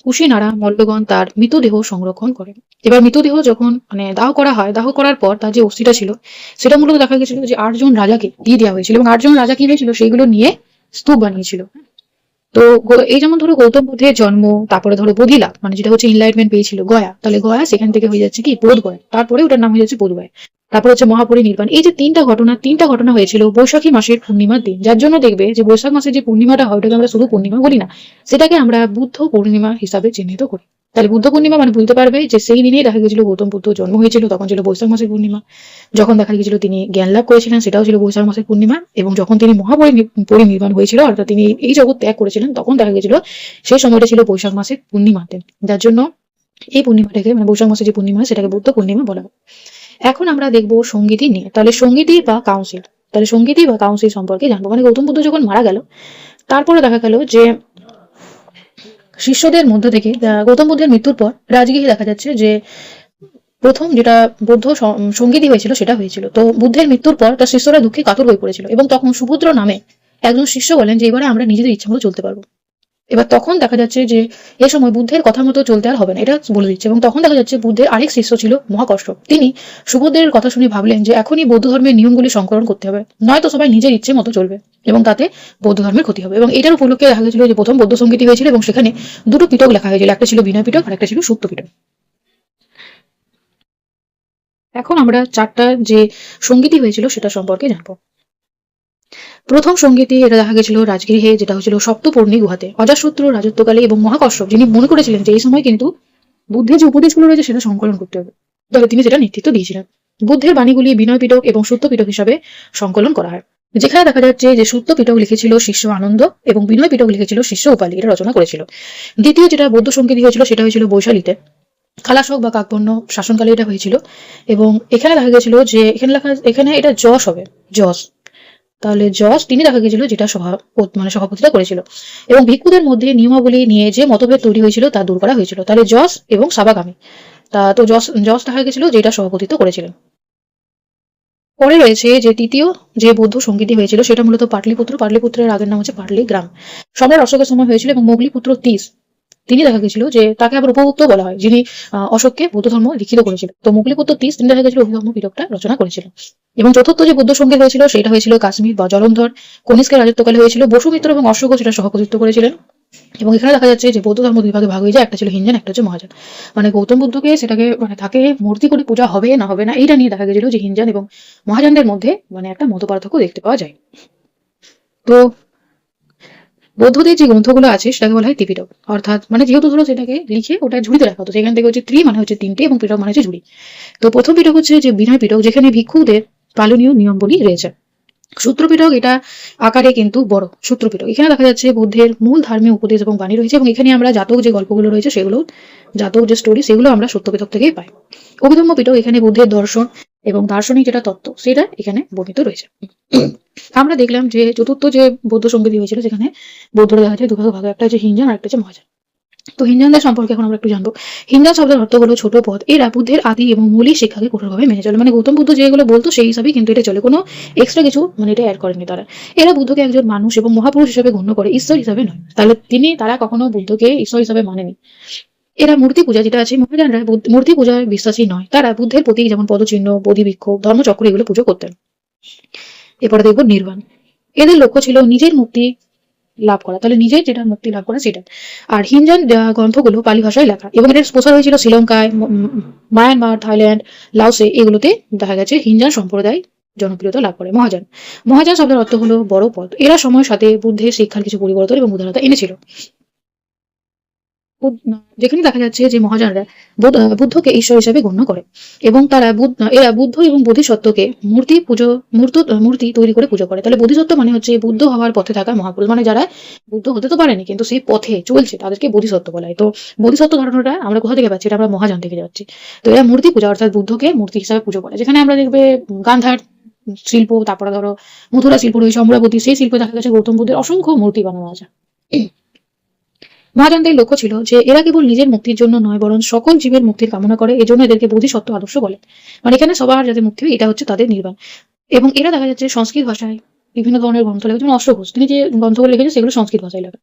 কুশিনারা মল্লগণ তার মৃতদেহ সংরক্ষণ করেন। এবার মৃতদেহ যখন মানে দাহ করা হয়, দাহ করার পর তার যে অস্থিটা ছিল সেটা মূলত দেখা গেছিল যে 8 জন রাজাকে দিয়ে দেওয়া হয়েছিল, এবং 8 জন রাজা কি হয়েছিল সেইগুলো নিয়ে স্তূপ বানিয়েছিল। তো এই যেমন ধরো গৌতম বুদ্ধের জন্ম, তারপরে ধরো বোধিলাভ, মানে যেটা হচ্ছে এনলাইটমেন্ট পেয়েছিল গয়া, তাহলে গয়া সেখান থেকে হয়ে যাচ্ছে কি বোধ গয়া, তারপরে ওটার নাম হয়ে যাচ্ছে বোধ গয়া। তারপর হচ্ছে মহাপরিনির্বাণ। এই যে তিনটা ঘটনা হয়েছিল বৈশাখী মাসের পূর্ণিমার দিন, যার জন্য দেখবে যে বৈশাখ মাসে যে পূর্ণিমাটা হয় ওটাকে আমরা শুধু পূর্ণিমা বলি না, সেটাকে আমরা বুদ্ধ পূর্ণিমা হিসাবে চিহ্নিত করি। তাহলে বুদ্ধ পূর্ণিমা মানে বুঝতে পারবে যে সেই দিনেই দেখা গেছিল গৌতম বুদ্ধ জন্ম হয়েছিল, তখন ছিল বৈশাখ মাসের পূর্ণিমা। যখন দেখা গেছিল তিনি জ্ঞান লাভ করেছিলেন সেটাও ছিল বৈশাখ মাসের পূর্ণিমা, এবং যখন তিনি মহাপরিনির্বাণ হয়েছিল, অর্থাৎ তিনি এই জগৎ ত্যাগ করেছিলেন, তখন দেখা গেছিল সেই সময়টা ছিল বৈশাখ মাসের পূর্ণিমাতে, যার জন্য এই পূর্ণিমাটাকে মানে বৈশাখ মাসে যে পূর্ণিমা সেটাকে বুদ্ধ পূর্ণিমা বলা হয়। এখন আমরা দেখবো সঙ্গীতি নিয়ে। তাহলে সঙ্গীতি বা কাউন্সিল, তাহলে সঙ্গীতি বা কাউন্সিল সম্পর্কে জানবো। মানে গৌতম বুদ্ধ যখন মারা গেল, তারপরে দেখা গেল যে শিষ্যদের মধ্য থেকে গৌতম বুদ্ধের মৃত্যুর পর রাজগৃহে দেখা যাচ্ছে যে প্রথম যেটা বৌদ্ধ সঙ্গীতি হয়েছিল সেটা হয়েছিল। তো বুদ্ধের মৃত্যুর পর তার শিষ্যরা দুঃখে কাতর হয়ে পড়েছিল, এবং তখন সুভদ্র নামে একজন শিষ্য বলেন যে এবারে আমরা নিজেদের ইচ্ছা মতো চলতে পারবো। এবার তখন দেখা যাচ্ছে যে এ সময় বুদ্ধের কথা মতো চলতে আর হবে না, এটা বলে দিচ্ছে। এবং তখন দেখা যাচ্ছে বুদ্ধের আরেক শিষ্য ছিল মহাকষ্ট, তিনি সুভদ্রের কথা শুনে ভাবলেন যে এখনই বৌদ্ধ ধর্মের নিয়মগুলি সংকলন করতে হবে, নয়তো সবাই নিজের ইচ্ছে মতো চলবে এবং তাতে বৌদ্ধ ধর্মের ক্ষতি হবে। এবং এটার উপলক্ষে দেখা গেছিল যে প্রথম বৌদ্ধ সঙ্গীতি হয়েছিল, এবং সেখানে দুটো পিটক লেখা হয়েছিল, একটা ছিল বিনয় পিটক আর একটা ছিল সুপ্ত পিটক। এখন আমরা 4টা যে সঙ্গীতি হয়েছিল সেটা সম্পর্কে জানবো। প্রথম সঙ্গীতে এটা দেখা গেছিল রাজগৃহে, যেটা হয়েছিল সপ্তপর্ণী গুহাতে অজাতশত্রু রাজত্বকালে, এবং মহাকশ্যপ যিনি মনে করেছিলেন যে এই সময় কিন্তু বুদ্ধের যে উপদেশগুলো রয়েছে সেটা সংকলন করতে হবে, তবে তিনি সেটা নেতৃত্ব দিয়েছিলেন। বুদ্ধের বাণীগুলি বিনয় পিটক এবং সত্য পিটক হিসাবে সংকলন করা হয়, যেখানে দেখা যাচ্ছে যে সত্য পিটক লিখেছিল শিষ্য আনন্দ এবং বিনয় পিটক লিখেছিল শিষ্য উপালি, এটা রচনা করেছিল। দ্বিতীয় যেটা বৌদ্ধ সঙ্গীতি হয়েছিল সেটা হয়েছিল বৈশালীতে, খালাশক বা কাকপণ্য শাসনকালে এটা হয়েছিল। এবং এখানে দেখা গেছিল যে এখানে এটা যশ হবে, যশ, তাহলে যশ তিনি দেখা গেছিল যেটা মানে সভাপতিটা করেছিল। এবং ভিক্ষুদের মধ্যে নিয়মাবলী নিয়ে যে মতভেদ তৈরি হয়েছিল তা দূর করা হয়েছিল, তাহলে যশ এবং সাবাগামী, তো যশ দেখা গেছিল যেটা সভাপতিত্ব করেছিলেন। পরে রয়েছে যে তৃতীয় যে বৌদ্ধ সঙ্গীতি হয়েছিল সেটা মূলত পাটলিপুত্রের আগের নাম হচ্ছে পাটলি গ্রাম, সম্রাট অশোকের সময় হয়েছিল, এবং মোগলি পুত্র তিস তিনি দেখা গেছিল যে তাকে আবার উপগুপ্ত বলা হয়, যিনি অশোককে বৌদ্ধ ধর্ম লিখিত করেছিল। তো মুগলিপুত্র তিস তিনি দেখা গেছিল অভিধর্ম পিটকটা রচনা করেছিল। এবং চতুর্থ যে বৌদ্ধ সঙ্গীত হয়েছিল সেটা হয়েছিল কাশ্মীর বা জলন্ধর, কনিষ্কের রাজত্বকালে হয়েছিল। বসুমিত্র এবং অশোক সেটা সহপ্রতিত্ব করেছিলেন। এবং এখানে দেখা যাচ্ছে যে বৌদ্ধ ধর্ম দুই ভাগে ভাগ হয়ে যায়, একটা ছিল হিনজান, একটা হচ্ছে মহাযান। মানে গৌতম বুদ্ধকে সেটাকে মানে তাকে মূর্তি করে পূজা হবে না হবে না এইটা নিয়ে দেখা গেছিল যে হিনজান এবং মহাযানদের মধ্যে মানে একটা মত পার্থক্য দেখতে পাওয়া যায়। তো বৌদ্ধদের যে গ্রন্থগুলো আছে সেটাকে বলা হয় ত্রিপিটক, অর্থাৎ মানে যেহেতু ধরো সেটাকে লিখে ওটা ঝুড়িতে রাখা হতো, সেখান থেকে হচ্ছে ত্রি মানে হচ্ছে তিনটে এবং পিটক মানে হচ্ছে ঝুড়ি। তো প্রথম পিটক হচ্ছে যে বিনয় পিটক, যেখানে ভিক্ষুদের পালনীয় নিয়মগুলি রয়েছে। সূত্রপিটক এটা আকারে কিন্তু বড় সূত্রপিটক, এখানে দেখা যাচ্ছে বুদ্ধের মূল ধর্মীয় উপদেশ এবং বাণী রয়েছে, এবং এখানে আমরা জাতক যে গল্পগুলো রয়েছে সেগুলো, জাতক যে স্টোরি সেগুলো আমরা সত্যপিটক থেকেই পাই। অভিধম্ম পিটক এখানে বুদ্ধের দর্শন এবং দার্শনিক যেটা তত্ত্ব সেটা এখানে বর্ণিত রয়েছে। আমরা দেখলাম যে চতুর্থ যে বৌদ্ধ সংগীতি হয়েছিল সেখানে বৌদ্ধরা দেখা যায় দুভাগে ভাগে, একটা হচ্ছে হিনজান আর একটা হচ্ছে মহাযান। তো হিনজানদের সম্পর্কে এখন আমরা একটু জানবো। হিনজান শব্দের অর্থ হলো ছোট পথ। এরা বুদ্ধের আদি এবং মৌলিক শিক্ষাকে কঠোরভাবে মেনে চলে, মানে গৌতম বুদ্ধ যেগুলো বলতো সেই হিসাবেই কিন্তু এটা চলে, কোনো এক্সট্রা কিছু মানে এটা অ্যাড করেনি তারা। এরা বুদ্ধকে একজন মানুষ এবং মহাপুরুষ হিসেবে গণ্য করে, ঈশ্বর হিসাবে নয়। তাহলে তারা কখনো বুদ্ধকে ঈশ্বর হিসাবে মানেনি। এরা মূর্তি পূজা যেটা আছে, মহাযানরা মূর্তি পূজায় বিশ্বাসী নয়, তারা বুদ্ধের প্রতীক যেমন পদচিহ্ন, বোধিবৃক্ষ, ধর্মচক্র এগুলো পুজো করতেন। এরপরে দেখবো নির্বাণ। এদের লক্ষ্য ছিল নিজের মুক্তি লাভ করা, তাহলে নিজের যেটা মুক্তি লাভ করা সেটা। আর হিনজান গ্রন্থগুলো পালি ভাষায় লেখা, এবং এর প্রসার হয়েছিল শ্রীলঙ্কায়, মায়ানমার, থাইল্যান্ড, লাওসে, এগুলোতে দেখা গেছে হিনজান সম্প্রদায় জনপ্রিয়তা লাভ করে। মহাযান, মহাযান শব্দের অর্থ হলো বড় পথ। এরা সময়ের সাথে বুদ্ধের শিক্ষার কিছু পরিবর্তন এবং উদারতা এনেছিল। যেখানে দেখা যাচ্ছে যে মহাযানরা বুদ্ধকে ঈশ্বর হিসাবে গণ্য করে, এবং এরা বুদ্ধ এবং বোধিসত্ত্বকে মূর্তি তৈরি করে পুজো করে। তাহলে বোধিসত্ত্ব মানে হচ্ছে বুদ্ধ হওয়ার পথে থাকা মহাপুরুষ, মানে যারা বুদ্ধ হতে তো পারেনি কিন্তু সেই পথে চলছে তাদেরকে বোধিসত্ত্ব বলা হয়। তো বোধিসত্ত্ব ধারণাটা আমরা কোথা থেকে পাচ্ছি, এটা আমরা মহাযান থেকে যাচ্ছি। তো এরা মূর্তি পূজা অর্থাৎ বুদ্ধকে মূর্তি হিসাবে পুজো করে, যেখানে আমরা দেখবে গান্ধার শিল্প, তারপরে ধরো মথুরা শিল্প রয়েছে, অমরাবতী, সেই শিল্পে দেখা গেছে গৌতম বুদ্ধের অসংখ্য মূর্তি বানানো আছে। মহাযানদের লক্ষ্য ছিল যে এরা কেবল নিজের মুক্তির জন্য নয়, বরং সকল জীবের মুক্তির কামনা করে, এজন্য এদেরকে বোধিসত্ত্ব আদর্শ বলে। মানে এখানে সবার যাতে মুক্তি হয় এটা হচ্ছে তাদের নির্বাণ। এবং এরা দেখা যাচ্ছে সংস্কৃত ভাষায় বিভিন্ন ধরনের গ্রন্থ লেখা, যেমন অষ্টঘোষ, তিনি যে গ্রন্থগুলো লিখেছে সেগুলো সংস্কৃত ভাষায় লেখা।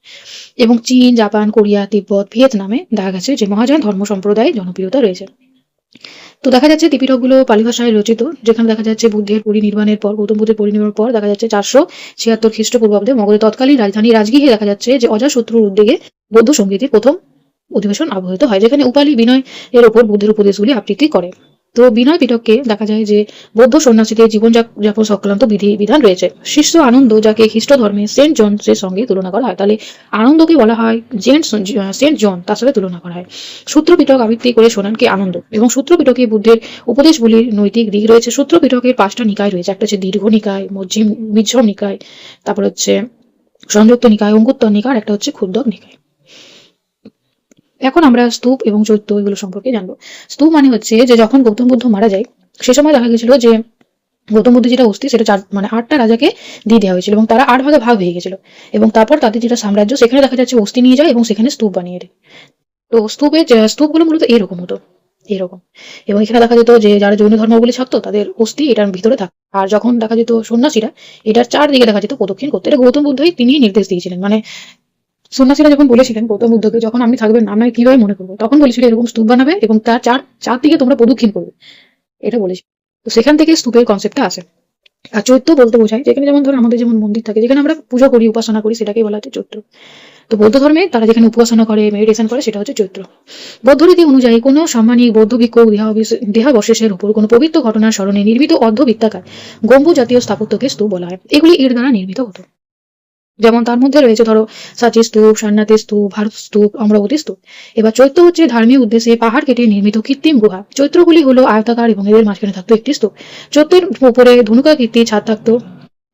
এবং চীন, জাপান, কোরিয়া, তিব্বত, ভিয়েতনামে দেখা গেছে যে মহাযান ধর্ম সম্প্রদায় জনপ্রিয়তা রয়েছে। তো দেখা যাচ্ছে ত্রিপিটকগুলো পালি ভাষায় রচিত, যেখানে দেখা যাচ্ছে বুদ্ধের পরিনির্বাণের পর, গৌতম বুদ্ধের পরিনির্বাণের পর দেখা যাচ্ছে 476 খ্রিস্টপূর্বাব্দে মগধের তৎকালীন রাজধানী রাজগৃহে দেখা যাচ্ছে যে অজাশত্রুর উদ্যোগে বৌদ্ধ সংগীতের প্রথম অধিবেশন আবহিত হয়, যেখানে উপালি বিনয় এর ওপর বুদ্ধের উপদেশগুলি আবৃত্তি করে। তো বিনয় পিটককে দেখা যায় যে বৌদ্ধ সন্ন্যাসীদের জীবনযাপন সংক্রান্ত বিধান রয়েছে। শিষ্য আনন্দ, যাকে খ্রিস্ট ধর্মে সেন্ট জনসের সঙ্গে তুলনা করা হয়, তাহলে আনন্দকে বলা হয় সেন্ট জন, তার সাথে তুলনা করা হয়। সূত্র পিটক আবৃত্তি করে শোনান কে আনন্দ, এবং সূত্র পিটকে বুদ্ধের উপদেশগুলির নৈতিক দিক রয়েছে। সূত্র পিটকের 5টা নিকায় রয়েছে, একটা হচ্ছে দীর্ঘ নিকায়, মিজ্ঝম নিকায়, তারপর হচ্ছে সংযুক্ত নিকায়, অঙ্গুত্তর নিকায়, আর একটা হচ্ছে ক্ষুদ্রক নিকায়। এখন আমরা স্তূপ এবং চৈত্য এগুলো সম্পর্কে জানবো। স্তূপ মানে হচ্ছে যে যখন গৌতম বুদ্ধ মারা যায় সে সময় দেখা গেছিল যে গৌতম বুদ্ধ যেটা অস্থি সেটা 8টা রাজাকে দিয়ে দেওয়া হয়েছিল, এবং তারা 8 ভাগে ভাগ হয়ে গেছিল। এবং তারপর তাদের যেটা সাম্রাজ্য সেখানে দেখা যাচ্ছে অস্থি নিয়ে যায় এবং সেখানে স্তূপ বানিয়ে দেয়। তো স্তূপগুলো মূলত এরকম হতো, এরকম। এবং এখানে দেখা যেত যে যারা জৈন ধর্মাবলী থাকতো তাদের অস্থি এটার ভিতরে থাকতো, আর যখন দেখা যেত সন্ন্যাসীরা এটার চারদিকে দেখা যেত প্রদক্ষিণ করতে। এটা গৌতম বুদ্ধই তিনি নির্দেশ দিয়েছিলেন। মানে সন্ন্যাসীরা যখন বলেছিলেন গৌতম বুদ্ধকে, যখন আপনি থাকবেন আমরা কিভাবে মনে করবো, তখন বলেছিল এরকম স্তূপ বানাবে এবং তার চারদিকে তোমরা প্রদক্ষিণ করবে, এটা বলেছিল। তো সেখান থেকে স্তূপের কনসেপ্টটা আসে। আর চৈত্য বলতে বোঝায় যেখানে যেমন ধরো আমাদের যেমন মন্দির থাকে, যেখানে আমরা পুজো করি, উপাসনা করি, সেটাকেই বলা হচ্ছে চৈত্র। তো বৌদ্ধ ধর্মে তারা যেখানে উপাসনা করে, মেডিটেশন করে, সেটা হচ্ছে চৈত্র। বৌদ্ধ রীতি অনুযায়ী কোনো সাম্মানিক বৌদ্ধ ভিক্ষু দেহাবশেষের উপর কোনো পবিত্র ঘটনার স্মরণে নির্মিত অর্ধবৃত্তাকার গম্বুজ জাতীয় স্থাপত্যকে স্তূপ বলা হয়। এগুলি এর দ্বারা নির্মিত হতো, যেমন তার মধ্যে রয়েছে ধরো সাচি স্তূপ, সারনাথী স্তূপ, ভারত স্তূপ, অমরাবতী স্তূপ। এবার চৈত্য হচ্ছে ধর্মীয় উদ্দেশ্যে পাহাড় কেটে নির্মিত কৃত্রিম গুহা। চৈত্রগুলি হলো আয়তাকার এবং এদের মাঝখানে থাকতো একটি স্তূপ। চৈত্রের উপরে ধনুকাকৃতি ছাদ থাকতো।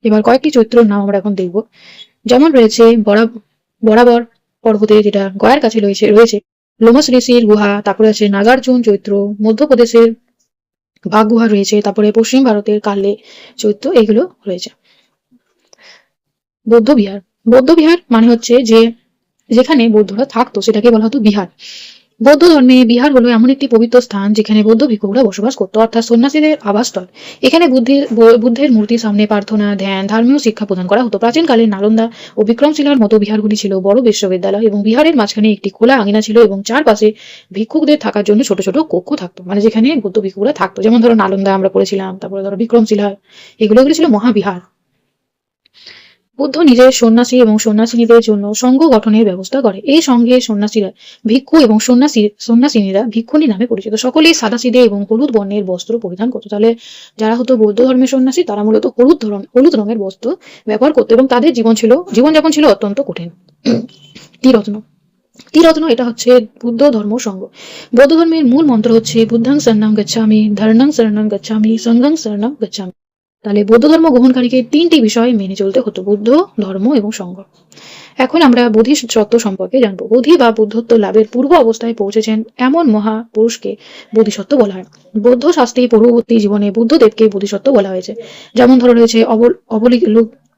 এবার কয়েকটি চৈত্রের নাম আমরা এখন দেখব, যেমন রয়েছে বরাবর পর্বতে, যেটা গয়ার কাছে রয়েছে লোমস ঋষির গুহা, তারপরে আছে নাগার্জুন চৈত্র, মধ্যপ্রদেশের বাঘ গুহা রয়েছে, তারপরে পশ্চিম ভারতের কাল্লে চৈত্র, এগুলো রয়েছে। বৌদ্ধবিহার, বৌদ্ধবিহার মানে হচ্ছে যে যেখানে বৌদ্ধরা থাকতো সেটাকে বলা হতো বিহার। বৌদ্ধ ধর্মে বিহার হলো এমন একটি পবিত্র স্থান যেখানে বৌদ্ধ ভিক্ষুকরা বসবাস করতো, অর্থাৎ সন্ন্যাসীদের আবাসস্থল। এখানে বুদ্ধের মূর্তির সামনে প্রার্থনা, ধ্যান, ধর্মীয় শিক্ষা প্রদান করা হতো। প্রাচীনকালে নালন্দা ও বিক্রমশিলার মতো বিহারগুলি ছিল বড় বিশ্ববিদ্যালয়, এবং বিহারের মাঝখানে একটি খোলা আঙিনা ছিল এবং চারপাশে ভিক্ষুকদের থাকার জন্য ছোট ছোট কক্ষ থাকতো, মানে যেখানে বৌদ্ধ ভিক্ষুকরা থাকতো। যেমন ধরো নালন্দা আমরা পড়েছিলাম, তারপরে ধরো বিক্রমশিলা, এগুলো ছিল মহাবিহার। বুদ্ধ নিজের সন্ন্যাসী এবং সন্ন্যাসিনীদের জন্য সংঘ গঠনের ব্যবস্থা করে। এই সংঘে সন্ন্যাসীরা ভিক্ষু এবং সন্ন্যাসিনীরা ভিক্ষুণী নামে পরিচিত। সকলেই সাদাসিধে এবং হলুদ বর্ণের বস্ত্র পরিধান করতো। তাহলে যারা হতো বৌদ্ধ ধর্মের সন্ন্যাসী, তারা মূলত হলুদ রঙের বস্ত্র ব্যবহার করতো, এবং তাদের জীবনযাপন ছিল অত্যন্ত কঠিন। ত্রিরত্ন ত্রিরত্ন এটা হচ্ছে বুদ্ধ ধর্ম সংঘ। বৌদ্ধ ধর্মের মূল মন্ত্র হচ্ছে বুদ্ধাং শরণং গচ্ছামি, ধর্মং শরণং গচ্ছামি, সংঘং শরণং গচ্ছামি। তাহলে বৌদ্ধ ধর্ম গ্রহণকারীকে তিনটি বিষয় মেনে চলতে হতো: বুদ্ধ ধর্ম এবং সংঘ। এখন আমরা বোধিসত্ত্ব সম্পর্কে জানবো। বোধি বা বুদ্ধত্ব লাভের পূর্ব অবস্থায় পৌঁছেছেন এমন মহাপুরুষকে বোধিসত্ত্ব বলা হয়। বৌদ্ধ শাস্ত্রে পূর্ববর্তী জীবনে বুদ্ধদেবকে বোধিসত্ত্ব বলা হয়েছে। যেমন ধরো রয়েছে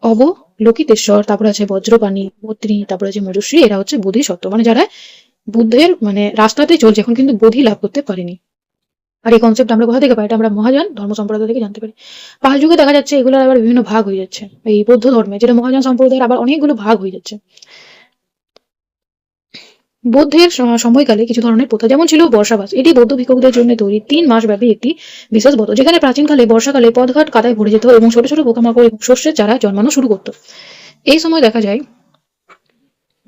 অবলোকিতেশ্বর, তারপরে আছে বজ্রপাণি, মৈত্রী, তারপরে আছে মজুশ্রী। এরা হচ্ছে বোধিসত্ত্ব, মানে যারা বুদ্ধের রাস্তাতে চলছে, এখন কিন্তু বোধি লাভ করতে পারেনি। আর এই কনসেপ্ট আমরা কোথা থেকে পাই? এটা আমরা মহাযান ধর্ম সম্প্রদায় থেকে জানতে পারি। পাল যুগে দেখা যাচ্ছে এগুলোর আবার বিভিন্ন ভাগ হয়ে যাচ্ছে। এই বৌদ্ধ ধর্মে যেটা মহাযান সম্প্রদায়ের আবার অনেকগুলো ভাগ হয়ে যাচ্ছে। বৌদ্ধের সময়কালে কিছু ধরনের প্রথা যেমন ছিল বর্ষাবাস। এটি বৌদ্ধ ভিক্ষুকদের জন্য তৈরি 3 মাস ব্যাপী একটি বিশেষ ব্রত, যেখানে প্রাচীনকালে বর্ষাকালে পথঘাট কাদায় ভরে যেত এবং ছোট ছোট পোকামাকড় এবং শস্যের চারা জন্মানো শুরু করতো। এই সময় দেখা যায়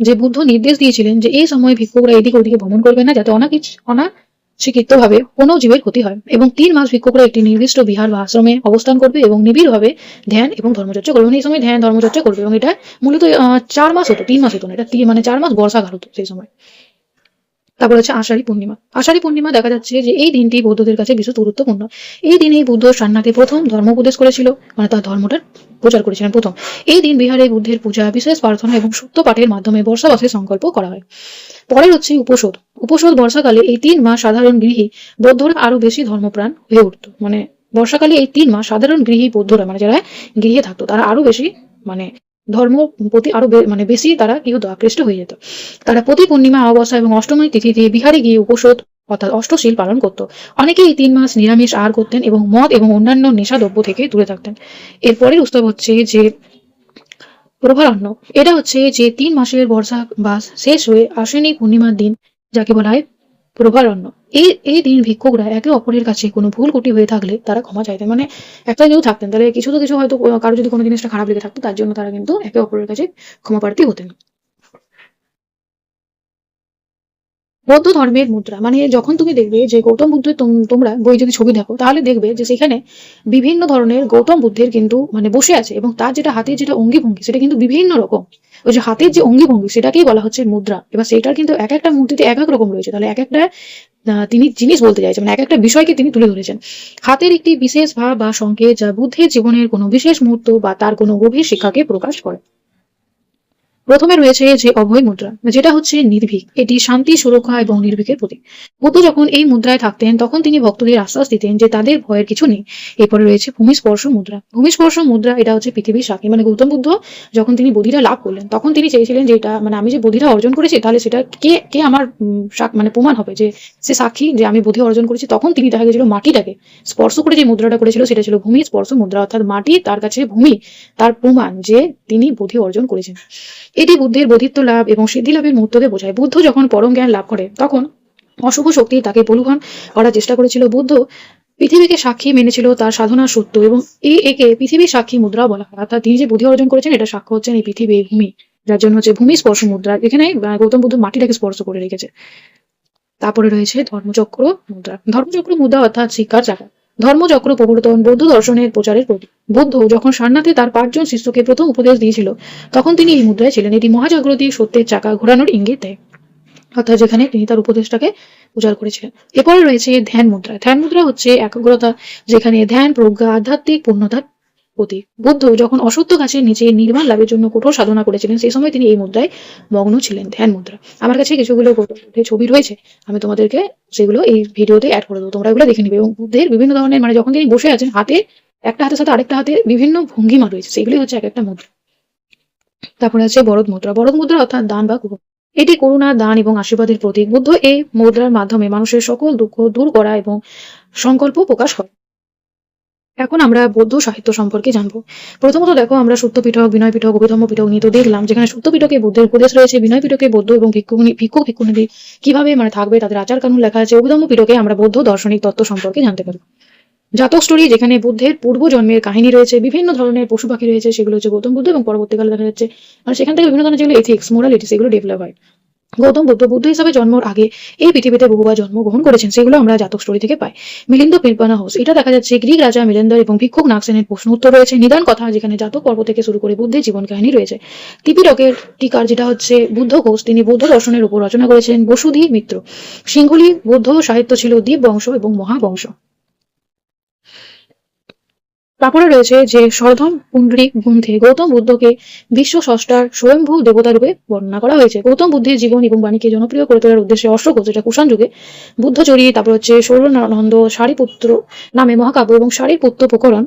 যে বুদ্ধ নির্দেশ দিয়েছিলেন যে এই সময় ভিক্ষুকরা এদিকে ওদিকে ভ্রমণ করবে না, যাতে অনাচিকিত ভাবে কোনো জীবের ক্ষতি হয়। এবং 3 মাস ভিক্ষুকরা একটি নির্দিষ্ট বিহার বা আশ্রমে অবস্থান করবে এবং নিবিড় ভাবে ধ্যান এবং ধর্মচর্চা করবে। এই সময় ধ্যান ধর্মচর্চা করবে, এবং এটা মূলত 4 মাস হতো, 3 মাস হতো না, এটা মানে 4 মাস বর্ষাকাল হতো সেই সময়। তারপর হচ্ছে আষাঢ়ী পূর্ণিমা। আষাঢ়ী পূর্ণিমা দেখা যাচ্ছে যে এই দিনটি বৌদ্ধদের কাছে বিশেষ গুরুত্বপূর্ণ। এই দিনেই বুদ্ধ সারনাথে প্রথম ধর্ম উপদেশ করেছিল, মানে তার ধর্মটার প্রচার করেছিলেন প্রথম। এই দিন বিহারে বুদ্ধের পূজা, বিশেষ প্রার্থনা এবং সত্য পাঠের মাধ্যমে বর্ষাবাসের সংকল্প করা হয়। পরের হচ্ছে উপোষদ। উপোষদ বর্ষাকালে এই 3 মাস সাধারণ গৃহী বৌদ্ধরা আরো বেশি ধর্মপ্রাণ হয়ে উঠতো। মানে বর্ষাকালে এই 3 মাস সাধারণ গৃহী বৌদ্ধরা, মানে যারা গৃহে থাকতো, তারা আরো বেশি মানে ধর্ম প্রতি আরো মানে বেশি তারা কি হতো, আকৃষ্ট হয়ে যেত। তারা প্রতি পূর্ণিমা, অমাবস্যা এবং অষ্টমী তিথিতে বিহারে গিয়ে উপোষদ অর্থাৎ অষ্টশীল পালন করত। অনেকে এই 3 মাস নিরামিষ আহার করতেন এবং মদ এবং অন্যান্য নেশাদ্রব্য থেকে দূরে থাকতেন। এরপরের উৎসব হচ্ছে যে প্রভারণ্য। এটা হচ্ছে যে 3 মাসের বর্ষা বা শেষ হয়ে আশ্বিনী পূর্ণিমার দিন, যাকে বলা হয় প্রভারণ্য। এই দিন ভিক্ষুকরা একে অপরের কাছে কোনো ভুল ত্রুটি হয়ে থাকলে তারা ক্ষমা চাইতেন। মানে একটা কেউ থাকতেন, তাহলে কিছু তো কিছু হয়তো কারো যদি কোনো জিনিসটা খারাপ লেগে থাকতো, তার জন্য তারা কিন্তু একে অপরের কাছে ক্ষমা প্রার্থী হতেন। বৌদ্ধ ধর্মের মুদ্রা, মানে যখন তুমি দেখবে যে গৌতম বুদ্ধের তোমরা বই যদি ছবি দেখো, তাহলে দেখবে যে সেখানে বিভিন্ন ধরনের গৌতম বুদ্ধের কিন্তু মানে বসে আছে, এবং তার যেটা হাতের যেটা অঙ্গি ভঙ্গি, সেটা কিন্তু বিভিন্ন রকম। ওই যে হাতের যে অঙ্গি ভঙ্গি, সেটাকেই বলা হচ্ছে মুদ্রা। এবার সেটার কিন্তু এক একটা মূর্তিতে এক এক রকম রয়েছে। তাহলে এক একটা তিনি জিনিস বলতে চাইছেন, মানে এক একটা বিষয়কে তিনি তুলে ধরেছেন। হাতের একটি বিশেষ ভাব বা সংকেত, যা বুদ্ধের জীবনের কোনো বিশেষ মুহূর্ত বা তার কোনো গভীর শিক্ষাকে প্রকাশ করে। প্রথমে রয়েছে যে অভয় মুদ্রা, যেটা হচ্ছে নির্ভীক। এটি শান্তি, সুরক্ষা এবং নির্ভীকের প্রতীক। বুদ্ধ যখন এই মুদ্রায় থাকতেন, তখন তিনি ভক্তদের আশ্বাস দিতেন যে তাদের ভয়ের কিছু নেই। এরপরে রয়েছে ভূমিস্পর্শ মুদ্রা। ভূমিস্পর্শ মুদ্রা এটা হচ্ছে পৃথিবীর সাক্ষী। মানে গৌতম বুদ্ধ যখন তিনি বোধিটা লাভ করলেন, তখন তিনি চেয়েছিলেন যে এটা মানে আমি যে বোধিটা অর্জন করেছি, তাহলে সেটা কে কে আমার মানে প্রমাণ হবে যে সে সাক্ষী যে আমি বোধি অর্জন করেছি। তখন তিনি দেখা গেছিল মাটিটাকে স্পর্শ করে যে মুদ্রাটা করেছিল, সেটা ছিল ভূমি স্পর্শ মুদ্রা, অর্থাৎ মাটি তার কাছে ভূমি, তার প্রমাণ যে তিনি বোধি অর্জন করেছেন। এটি বুদ্ধের বোধিত্ব লাভ এবং সিদ্ধি লাভের মুহূর্তকে বোঝায়। বুদ্ধ যখন পরম জ্ঞান লাভ করে, তখন অশুভ শক্তি তাকে প্রলোভন করার চেষ্টা করেছিল। বুদ্ধ পৃথিবীকে সাক্ষী মেনেছিল তার সাধনার সত্য, এবং একে পৃথিবীর সাক্ষী মুদ্রা বলা হয়। অর্থাৎ তিনি যে বুদ্ধি অর্জন করেছেন, এটা সাক্ষ্য হচ্ছেন এই পৃথিবী, এই ভূমি, যার জন্য হচ্ছে ভূমি স্পর্শ মুদ্রা। এখানে গৌতম বুদ্ধ মাটিটাকে স্পর্শ করে রেখেছে। তারপরে রয়েছে ধর্মচক্র মুদ্রা। ধর্মচক্র মুদ্রা অর্থাৎ শিক্ষার চাকা। ধর্মচক্র প্রবর্তন বৌদ্ধ দর্শনের প্রচারের প্রতীক। বুদ্ধ যখন সারনাথে তার 5 জন শিষ্যকে প্রথম উপদেশ দিয়েছিল, তখন তিনি এই মুদ্রায় ছিলেন। এটি মহাজাগৃতি সত্যের চাকা ঘোরানোর ইঙ্গিত দেয়, অর্থাৎ যেখানে তিনি তার উপদেশটাকে প্রচার করেছিলেন। এরপরে রয়েছে ধ্যান মুদ্রা। ধ্যান মুদ্রা হচ্ছে একাগ্রতা, যেখানে ধ্যান, প্রজ্ঞা, আধ্যাত্মিক পূর্ণতার প্রতীক। বুদ্ধ যখন অসত্য গাছের নিচে নির্বাণ লাভের জন্য কঠোর সাধনা করেছিলেন, সেই সময় তিনি এই মুদ্রায় মগ্ন ছিলেন, ধ্যান মুদ্রা। আমার কাছে কিছুগুলো গৌতম বুদ্ধের ছবি রয়েছে, আমি তোমাদেরকে সেগুলো এই ভিডিওতে অ্যাড করে দেবো, তোমরা এগুলো দেখে নিবে। এবং বুদ্ধের বিভিন্ন ধরনের মানে যখন তিনি বসে আছেন, হাতে একটা হাতের সাথে আরেকটা হাতে বিভিন্ন ভঙ্গিমা রয়েছে, সেগুলি হচ্ছে এক একটা মুদ্রা। তারপরে আছে বরদ মুদ্রা। বরদ মুদ্রা অর্থাৎ দান বা কুপন। এটি করুণা, দান এবং আশীর্বাদের প্রতীক। বুদ্ধ এই মুদ্রার মাধ্যমে মানুষের সকল দুঃখ দূর করা এবং সংকল্প প্রকাশ করে। এখন আমরা বৌদ্ধ সাহিত্য সম্পর্কে জানবো। প্রথমত দেখো, আমরা সূত্র পিটক, বিনয় পিটক, অভিধম্ম পিটক নিয়ে তো দেখলাম, যেখানে সূত্র পিটকে বুদ্ধের উপদেশ রয়েছে, বিনয় পিটকে বৌদ্ধ এবং ভিক্ষুক ভিক্ষুণীদের কিভাবে থাকবে তাদের আচার কানুন লেখা আছে, অভিধম্ম পিটকে আমরা বৌদ্ধ দার্শনিক তত্ত্ব সম্পর্কে জানতে পারি। জাতক স্টোরি, যেখানে বুদ্ধের পূর্ব জন্মের কাহিনী রয়েছে, বিভিন্ন ধরনের পশু পাখি রয়েছে, সেগুলো হচ্ছে গৌতম বুদ্ধ, এবং পরবর্তীকালে দেখা যাচ্ছে সেখান থেকে বিভিন্ন ধরনের যেগুলো এথিক্স, মোরালিটি, সেগুলো ডেভেলপ হয়। গৌতম বুদ্ধ বুদ্ধ হিসাবে জন্মের আগে এই পৃথিবীতে বহুবার জন্মগ্রহণ করেছেন, সেগুলো আমরা জাতক স্টোরি থেকে পাই। মিলিন্দ পিলপানাহস, এটা দেখা যাচ্ছে গ্রিক রাজা মিলেন্দার এবং ভিক্ষুক নাগসেনের প্রশ্ন উত্তর রয়েছে। নিদান কথা, যেখানে জাতক পর্ব থেকে শুরু করে বুদ্ধের জীবন কাহিনী রয়েছে। ত্রিপিটকের টিকার, যেটা হচ্ছে বুদ্ধ ঘোষ, তিনি বৌদ্ধ দর্শনের উপর রচনা করেছেন। বসুধী মিত্র, সিংহলী বৌদ্ধ সাহিত্য ছিল দ্বীপ বংশ এবং মহাবংশ। তারপরে রয়েছে যে সরধম পুণ্ডরিক গ্রন্থে গৌতম বুদ্ধকে বিশ্ব স্রষ্টার স্বয়ম্ভূ দেবতা রূপে বর্ণনা করা হয়েছে। গৌতম বুদ্ধের জীবন এবং বাণীকে জনপ্রিয় করে তোলার উদ্দেশ্যে অশ্বঘোষ, যেটা কুষাণ যুগে বুদ্ধচরী, তারপর হচ্ছে সৌরনন্দ সারিপুত্র নামে মহাকাব্য এবং সারির পুত্র প্রকরণ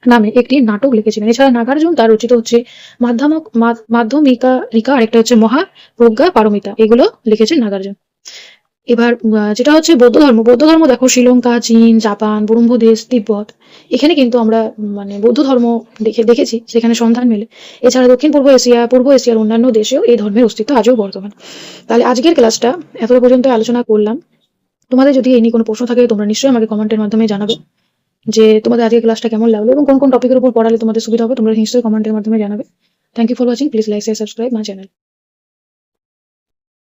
নামে একটি নাটক লিখেছিলেন। এছাড়া নাগার্জুন তার রচিত হচ্ছে মাধ্যমিকা রিকা, আরেকটা হচ্ছে মহাপ্রজ্ঞা পারমিতা, এগুলো লিখেছেন নাগার্জুন। এবার যেটা হচ্ছে বৌদ্ধ ধর্ম দেখো, শ্রীলঙ্কা, চীন, জাপান, ব্রহ্মদেশ, তিব্বত, এখানে কিন্তু আমরা বৌদ্ধ ধর্ম দেখেছি, সেখানে সন্ধান মেলে। এছাড়া দক্ষিণ পূর্ব এশিয়ার অন্যান্য দেশেও এই ধর্মের অস্তিত্ব আজও বর্তমান। তাহলে আজকের ক্লাসটা এত পর্যন্ত আলোচনা করলাম। তোমাদের যদি এই নিয়ে কোনো প্রশ্ন থাকে, তোমরা নিশ্চয়ই আমাকে কমেন্টের মাধ্যমে জানাবে যে তোমাদের আজকের ক্লাসটা কেমন লাগলো এবং কোন কোন টপিকের উপর পড়ালে তোমাদের সুবিধা হবে, তোমরা নিশ্চয়ই কমেন্টের মাধ্যমে জানাবে। Thank you for watching. Please like, share, subscribe my channel.